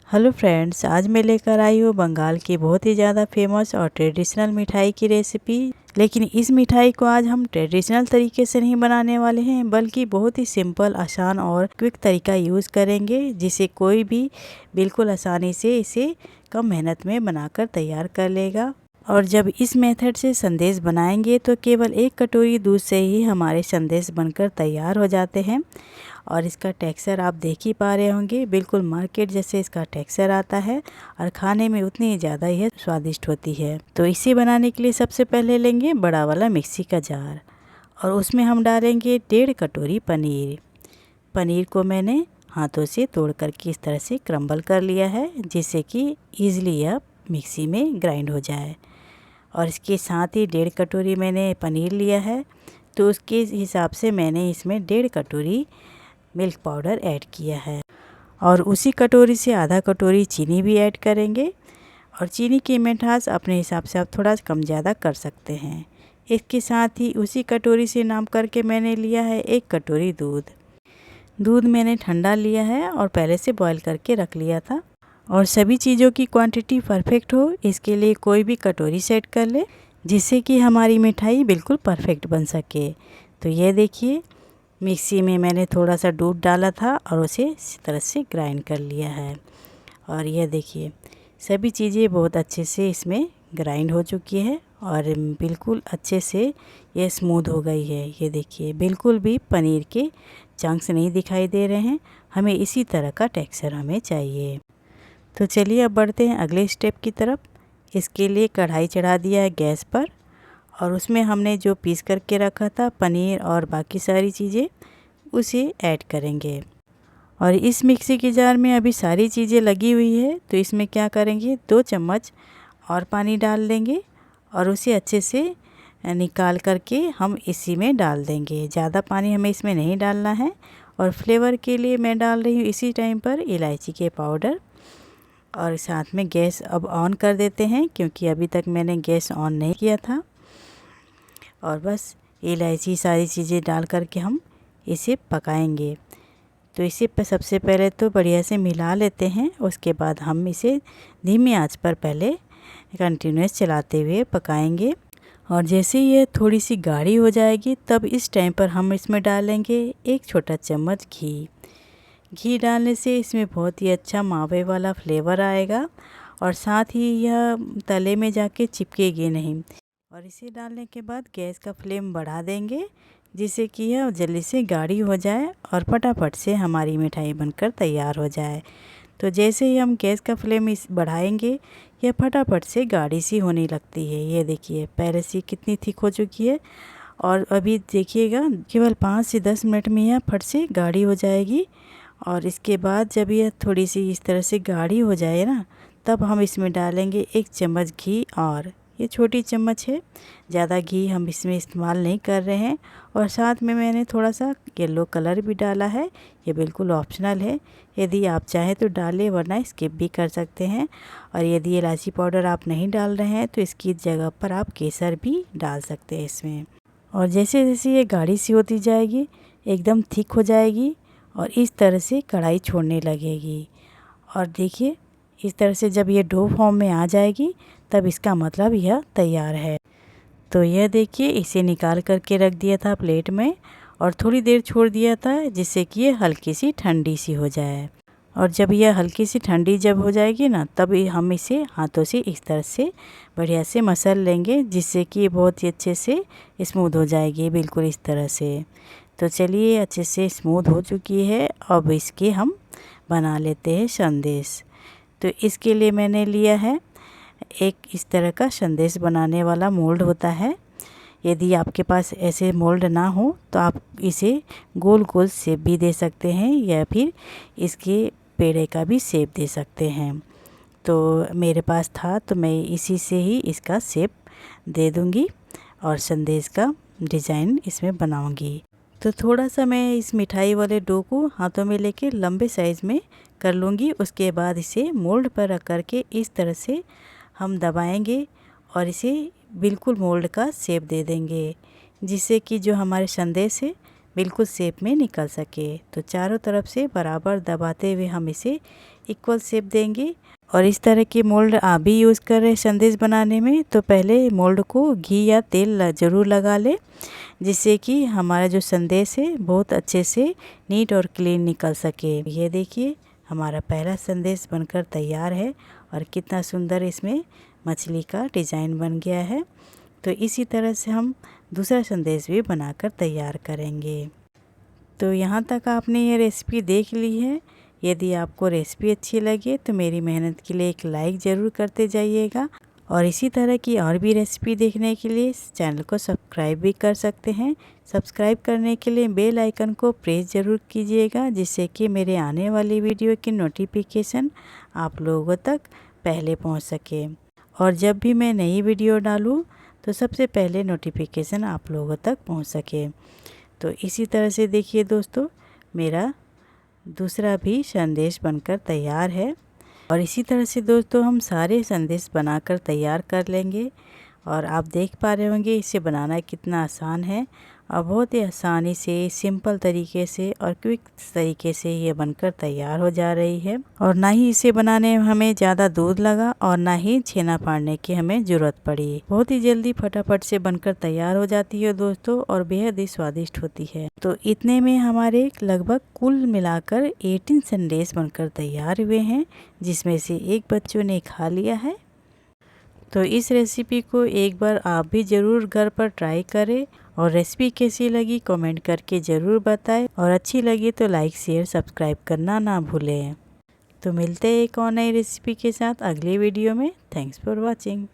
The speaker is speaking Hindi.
हेलो फ्रेंड्स, आज मैं लेकर आई हूँ बंगाल की बहुत ही ज़्यादा फेमस और ट्रेडिशनल मिठाई की रेसिपी। लेकिन इस मिठाई को आज हम ट्रेडिशनल तरीके से नहीं बनाने वाले हैं, बल्कि बहुत ही सिंपल, आसान और क्विक तरीका यूज़ करेंगे, जिसे कोई भी बिल्कुल आसानी से इसे कम मेहनत में बनाकर तैयार कर लेगा। और जब इस मेथड से संदेश बनाएंगे तो केवल 1 कटोरी दूध से ही हमारे संदेश बनकर तैयार हो जाते हैं। और इसका टेक्सचर आप देख ही पा रहे होंगे, बिल्कुल मार्केट जैसे इसका टेक्सचर आता है और खाने में उतनी ज़्यादा यह स्वादिष्ट होती है। तो इसे बनाने के लिए सबसे पहले लेंगे बड़ा वाला मिक्सी का जार और उसमें हम डालेंगे 1.5 कटोरी पनीर। पनीर को मैंने हाथों से तोड़ करके इस तरह से क्रम्बल कर लिया है, जिससे कि ईज़िली यह मिक्सी में ग्राइंड हो जाए। और इसके साथ ही 1.5 कटोरी मैंने पनीर लिया है, तो उसके हिसाब से मैंने इसमें 1.5 कटोरी मिल्क पाउडर ऐड किया है। और उसी कटोरी से आधा कटोरी चीनी भी ऐड करेंगे। और चीनी की मिठास अपने हिसाब से आप थोड़ा कम ज़्यादा कर सकते हैं। इसके साथ ही उसी कटोरी से नाप करके मैंने लिया है 1 कटोरी दूध। दूध मैंने ठंडा लिया है और पहले से बॉईल करके रख लिया था। और सभी चीज़ों की क्वांटिटी परफेक्ट हो, इसके लिए कोई भी कटोरी सेट कर ले, जिससे कि हमारी मिठाई बिल्कुल परफेक्ट बन सके। तो ये देखिए, मिक्सी में मैंने थोड़ा सा दूध डाला था और उसे इस तरह से ग्राइंड कर लिया है। और यह देखिए, सभी चीज़ें बहुत अच्छे से इसमें ग्राइंड हो चुकी है और बिल्कुल अच्छे से ये स्मूथ हो गई है। ये देखिए, बिल्कुल भी पनीर के चंक्स नहीं दिखाई दे रहे हैं। हमें इसी तरह का टेक्सचर हमें चाहिए। तो चलिए अब बढ़ते हैं अगले स्टेप की तरफ। इसके लिए कढ़ाई चढ़ा दिया है गैस पर और उसमें हमने जो पीस करके रखा था पनीर और बाकी सारी चीज़ें, उसे ऐड करेंगे। और इस मिक्सी के जार में अभी सारी चीज़ें लगी हुई है, तो इसमें क्या करेंगे, 2 चम्मच और पानी डाल देंगे और उसे अच्छे से निकाल करके हम इसी में डाल देंगे। ज़्यादा पानी हमें इसमें नहीं डालना है। और फ्लेवर के लिए मैं डाल रही हूँ इसी टाइम पर इलायची के पाउडर। और साथ में गैस अब ऑन कर देते हैं, क्योंकि अभी तक मैंने गैस ऑन नहीं किया था। और बस इलायची सारी चीज़ें डाल करके हम इसे पकाएंगे। तो इसे सबसे पहले तो बढ़िया से मिला लेते हैं, उसके बाद हम इसे धीमी आंच पर पहले कंटिन्यूस चलाते हुए पकाएंगे। और जैसे ये थोड़ी सी गाढ़ी हो जाएगी, तब इस टाइम पर हम इसमें डालेंगे 1 छोटा चम्मच घी। घी डालने से इसमें बहुत ही अच्छा मावे वाला फ्लेवर आएगा और साथ ही यह तले में जाके चिपकेगी नहीं। और इसे डालने के बाद गैस का फ्लेम बढ़ा देंगे, जिससे कि यह जल्दी से गाढ़ी हो जाए और फटाफट से हमारी मिठाई बनकर तैयार हो जाए। तो जैसे ही हम गैस का फ्लेम बढ़ाएंगे, यह फटाफट से गाढ़ी सी होने लगती है। ये देखिए, पहले से कितनी थिक हो चुकी है और अभी देखिएगा, केवल 5 से 10 मिनट में यह फट से गाढ़ी हो जाएगी। और इसके बाद जब यह थोड़ी सी इस तरह से गाढ़ी हो जाए ना, तब हम इसमें डालेंगे 1 चम्मच घी। और ये छोटी चम्मच है, ज़्यादा घी हम इसमें इस्तेमाल नहीं कर रहे हैं। और साथ में मैंने थोड़ा सा येलो कलर भी डाला है, ये बिल्कुल ऑप्शनल है, यदि आप चाहें तो डालें, वरना स्किप भी कर सकते हैं। और यदि इलायची पाउडर आप नहीं डाल रहे हैं तो इसकी जगह पर आप केसर भी डाल सकते हैं इसमें। और जैसे जैसे ये गाढ़ी सी होती जाएगी, एकदम थिक हो जाएगी और इस तरह से कढ़ाई छोड़ने लगेगी। और देखिए, इस तरह से जब ये डो फॉर्म में आ जाएगी, तब इसका मतलब यह तैयार है। तो यह देखिए, इसे निकाल करके रख दिया था प्लेट में और थोड़ी देर छोड़ दिया था, जिससे कि ये हल्की सी ठंडी सी हो जाए। और जब यह हल्की सी ठंडी जब हो जाएगी ना, तब हम इसे हाथों से इस तरह से बढ़िया से मसल लेंगे, जिससे कि ये बहुत ही अच्छे से स्मूथ हो जाएगी, बिल्कुल इस तरह से। तो चलिए, अच्छे से स्मूथ हो चुकी है। अब इसके हम बना लेते हैं संदेश। तो इसके लिए मैंने लिया है एक इस तरह का संदेश बनाने वाला मोल्ड होता है। यदि आपके पास ऐसे मोल्ड ना हो तो आप इसे गोल गोल शेप भी दे सकते हैं, या फिर इसके पेड़े का भी शेप दे सकते हैं। तो मेरे पास था, तो मैं इसी से ही इसका शेप दे दूँगी और संदेश का डिज़ाइन इसमें बनाऊँगी। तो थोड़ा सा मैं इस मिठाई वाले डो को हाथों में लेके लंबे साइज़ में कर लूँगी। उसके बाद इसे मोल्ड पर रख करके इस तरह से हम दबाएंगे और इसे बिल्कुल मोल्ड का शेप दे देंगे, जिससे कि जो हमारे संदेश है बिल्कुल शेप में निकल सके। तो चारों तरफ से बराबर दबाते हुए हम इसे इक्वल शेप देंगे। और इस तरह के मोल्ड आप भी यूज़ कर रहे हैं संदेश बनाने में तो पहले मोल्ड को घी या तेल ज़रूर लगा ले, जिससे कि हमारा जो संदेश है बहुत अच्छे से नीट और क्लीन निकल सके। ये देखिए हमारा पहला संदेश बनकर तैयार है और कितना सुंदर इसमें मछली का डिज़ाइन बन गया है। तो इसी तरह से हम दूसरा संदेश भी बनाकर तैयार करेंगे। तो यहाँ तक आपने ये रेसिपी देख ली है। यदि आपको रेसिपी अच्छी लगे तो मेरी मेहनत के लिए एक लाइक ज़रूर करते जाइएगा और इसी तरह की और भी रेसिपी देखने के लिए इस चैनल को सब्सक्राइब भी कर सकते हैं। सब्सक्राइब करने के लिए बेल आइकन को प्रेस ज़रूर कीजिएगा, जिससे कि मेरे आने वाली वीडियो की नोटिफिकेशन आप लोगों तक पहले पहुंच सके और जब भी मैं नई वीडियो डालूं तो सबसे पहले नोटिफिकेशन आप लोगों तक पहुंच सके। तो इसी तरह से देखिए दोस्तों मेरा दूसरा भी संदेश बनकर तैयार है और इसी तरह से दोस्तों हम सारे संदेश बनाकर तैयार कर लेंगे। और आप देख पा रहे होंगे इसे बनाना कितना आसान है और बहुत ही आसानी से सिंपल तरीके से और क्विक तरीके से ये बनकर तैयार हो जा रही है। और ना ही इसे बनाने में हमें ज़्यादा दूध लगा और ना ही छेना पाड़ने की हमें ज़रूरत पड़ी। बहुत ही जल्दी फटाफट से बनकर तैयार हो जाती है दोस्तों और बेहद ही स्वादिष्ट होती है। तो इतने में हमारे लगभग कुल मिलाकर 18 संदेश बनकर तैयार हुए हैं, जिसमें से एक बच्चों ने खा लिया है। तो इस रेसिपी को एक बार आप भी ज़रूर घर पर ट्राई करें और रेसिपी कैसी लगी कमेंट करके ज़रूर बताएं और अच्छी लगी तो लाइक शेयर सब्सक्राइब करना ना भूलें। तो मिलते हैं एक और नई रेसिपी के साथ अगली वीडियो में। Thanks for watching.